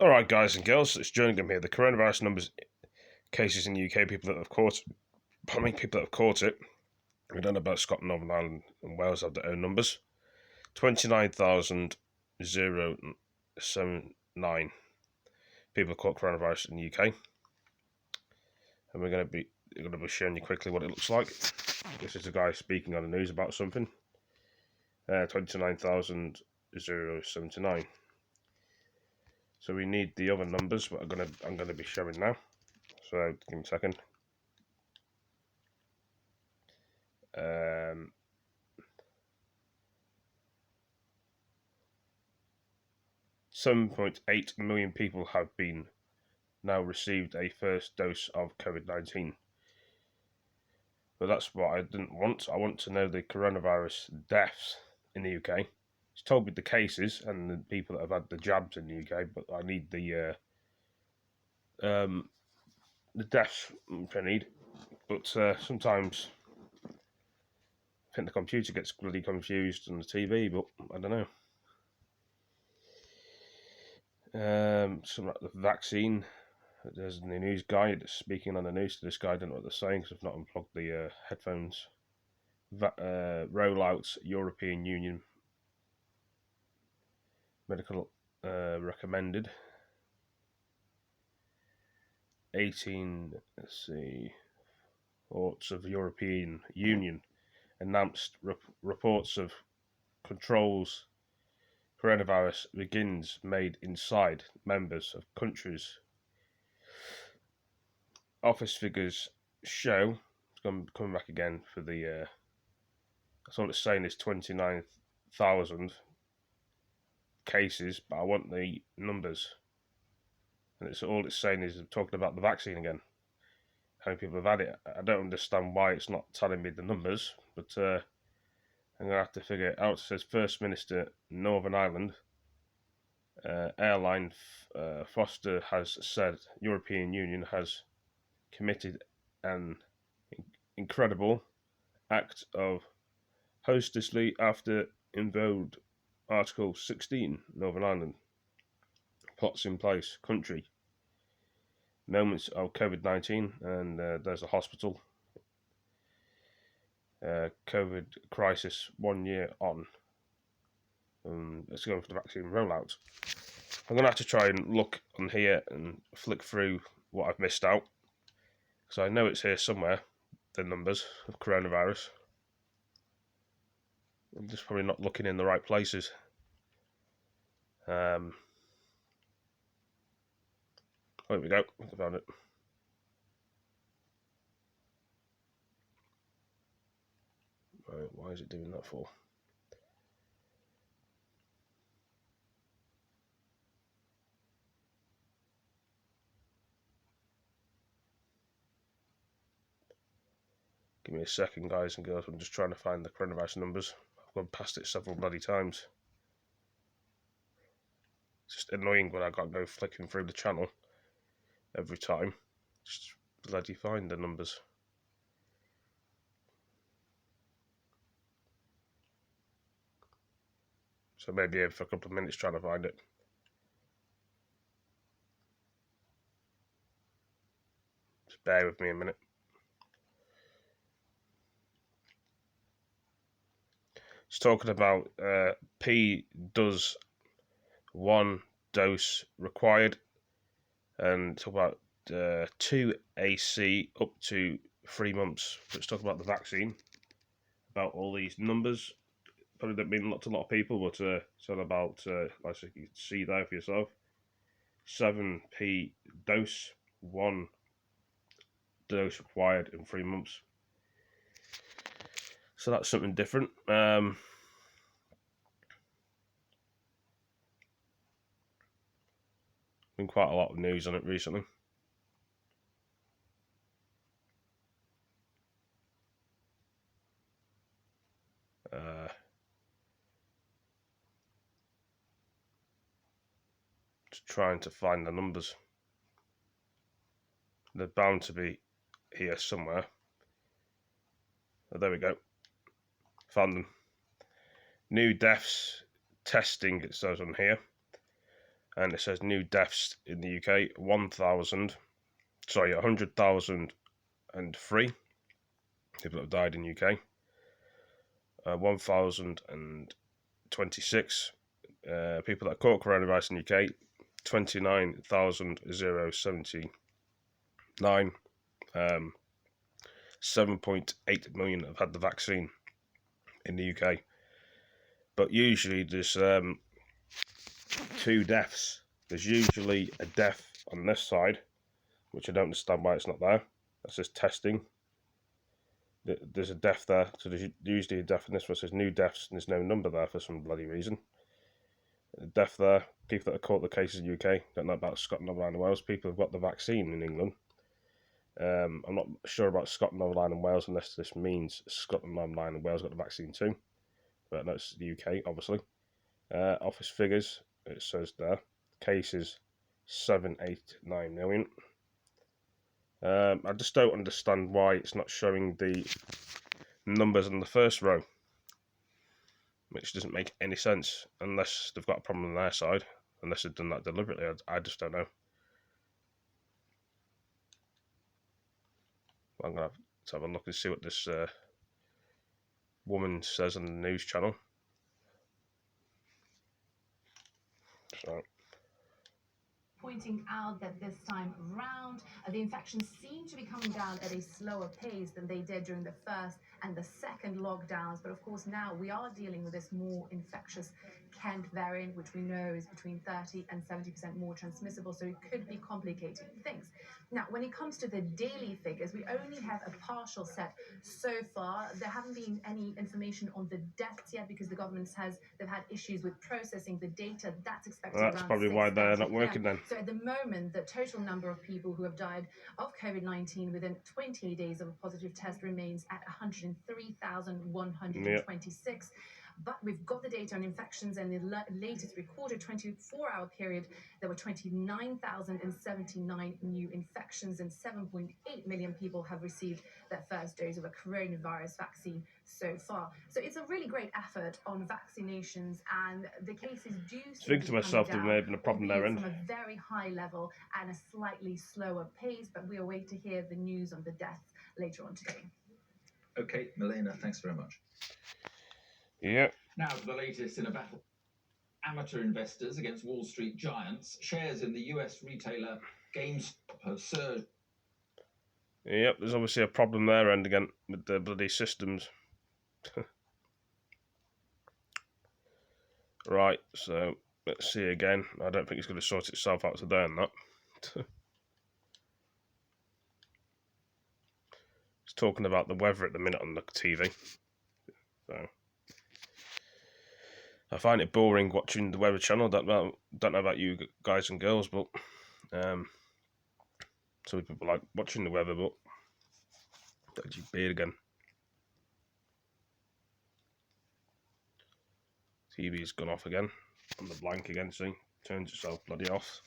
Alright guys and girls, it's jerninhgam here. The coronavirus numbers, cases in the UK, people that have caught it. We don't know about Scotland, Northern Ireland and Wales have their own numbers. 29,079 people caught coronavirus in the UK. And we're going to be showing you quickly what it looks like. This is a guy speaking on the news about something. 29,079. So we need the other numbers, but I'm gonna be showing now. So give me a second. 7.8 million people have been now received a first dose of COVID-19. But that's what I didn't want. I want to know the coronavirus deaths in the UK. It's told me the cases and the people that have had the jabs in the UK, but I need the deaths, which I need. But sometimes I think the computer gets bloody confused on the TV, but I don't know. Something like the vaccine. There's the news guy speaking on the news to this guy. I don't know what they're saying because I've not unplugged the headphones. Rollouts, European Union medical recommended. 18, let's see, reports of European Union announced reports of controls coronavirus begins made inside members of countries. Office figures show, coming back again for the, that's all it's saying is 29,000 cases, but I want the numbers. And it's all it's saying is talking about the vaccine again. How many people have had it? I don't understand why it's not telling me the numbers, but I'm going to have to figure it out. It says First Minister Northern Ireland airline Foster has said European Union has committed an incredible act of hostessly after invoked Article 16, Northern Ireland. Plots in place, country. Moments of COVID-19, and there's a hospital. COVID crisis 1 year on. Let's go for the vaccine rollout. I'm going to have to try and look on here and flick through what I've missed out. Because I know it's here somewhere, the numbers of coronavirus. I'm just probably not looking in the right places. There we go, I found it. Right, why is it doing that for? Give me a second, guys and girls. I'm just trying to find the coronavirus numbers. I've gone past it several bloody times. It's just annoying when I got to go flicking through the channel every time. Just bloody find the numbers. So maybe here for a couple of minutes trying to find it. Just bear with me a minute. It's talking about P does 1 dose required, and talk about 2 AC up to 3 months. So it's talking about the vaccine, about all these numbers. Probably don't mean a lot to a lot of people, but it's all about, like you can see there for yourself, 7p dose, 1 dose required in 3 months. So that's something different. Been quite a lot of news on it recently. Just trying to find the numbers. They're bound to be here somewhere. Oh, there we go. Found them. New deaths testing, it says on here. and it says new deaths in the UK 100,003 people that have died in the UK. 1,026 people that caught coronavirus in the UK. 29,079. 7.8 million have had the vaccine in the UK. But usually there's 2 deaths. There's usually a death on this side, which I don't understand why it's not there. That says testing. There's a death there, so there's usually a death in this one. It says new deaths, and there's no number there for some bloody reason. A death there. People that have caught the cases in the UK. Don't know about Scotland, Northern Ireland and Wales. People have got the vaccine in England. I'm not sure about Scotland, Northern Ireland and Wales, unless this means Scotland, Northern Ireland and Wales got the vaccine too. But no, it's the UK, obviously. Office figures, it says there. Cases, 789 million. I just don't understand why it's not showing the numbers in the first row, which doesn't make any sense, unless they've got a problem on their side, unless they've done that deliberately. I just don't know. I'm going to have a look and see what this woman says on the news channel. So, pointing out that this time round, the infections seem to be coming down at a slower pace than they did during the first and the second lockdowns. But of course, now we are dealing with this more infectious Kent variant, which we know is between 30 and 70% more transmissible. So it could be complicating things. Now, when it comes to the daily figures, we only have a partial set so far. There haven't been any information on the deaths yet because the government says they've had issues with processing the data. That's expected that's around probably why they're not 6:30 working p.m. then. So at the moment, the total number of people who have died of COVID-19 within 28 days of a positive test remains at 103,126. But we've got the data on infections, and the latest recorded 24-hour period, there were 29,079 new infections, and 7.8 million people have received their first dose of a coronavirus vaccine so far. So it's a really great effort on vaccinations, and the cases do seem Think to myself, there may have been a problem there, from a very high level and a slightly slower pace, but we await to hear the news on the deaths later on today. Okay, Milena, thanks very much. Yeah. Now to the latest in a battle. Amateur investors against Wall Street giants. Shares in the US retailer GameStop have surged. Yep, there's obviously a problem there, and again with the bloody systems. Right, so let's see again. I don't think it's going to sort itself out today on that. It's talking about the weather at the minute on the TV. So I find it boring watching the Weather Channel. Don't know about you guys and girls, but some people like watching the weather. But dodgy beard again. TV's gone off again on the blank again. See, turns itself bloody off.